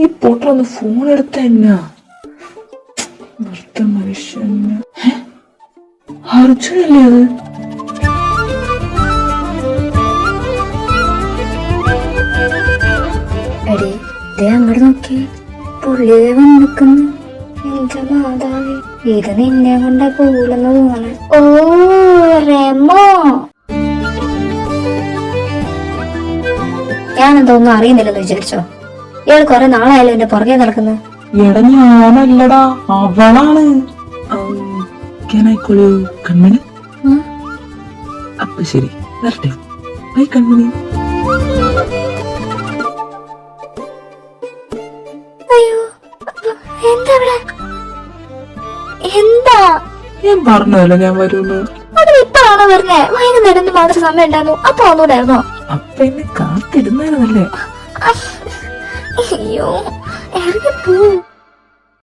ഈ പൊട്ടൊന്ന് ഫോൺ എടുത്ത എന്നാ നിർത്ത മനുഷ്യന്. അർജുനല്ലേ അത്? എടി ദേ അങ്ങോട്ട് നോക്കി, പുള്ളിയെ വന്നിക്കുന്നു. എന്റെ മാതാവേ, ഇത് നിന്നെ കൊണ്ടാ പോലെന്ന് തോന്നണേ. ഓ റെമോ, ഞാനെന്തോന്നും അറിയുന്നില്ലെന്ന് വിചാരിച്ചോ? ഇയാൾ കൊറേ നാളായാലും എന്റെ പുറകെ നടക്കുന്നു. എടാ ഞാനല്ലടാ, അവളാണ്. കൺമണി. അപ്പൊ ശരി, വരട്ടെ. ബൈ കൺമണി. അയ്യോ, എന്താ ഇവിടെ? എന്താ? ഞാൻ പറഞ്ഞല്ലോ ഞാൻ വരുന്നു. അത് ഇപ്പഴാണോ പറഞ്ഞേ? വൈകുന്നേരം മാത്രം സമയം ഉണ്ടായിരുന്നു. അപ്പൊ ഒന്നുകൂടായിരുന്നോ? അപ്പൊ എന്നെ കാത്തിരുന്നായിരുന്നല്ലേ? അയ്യോ, ഇറങ്ങിപ്പോ.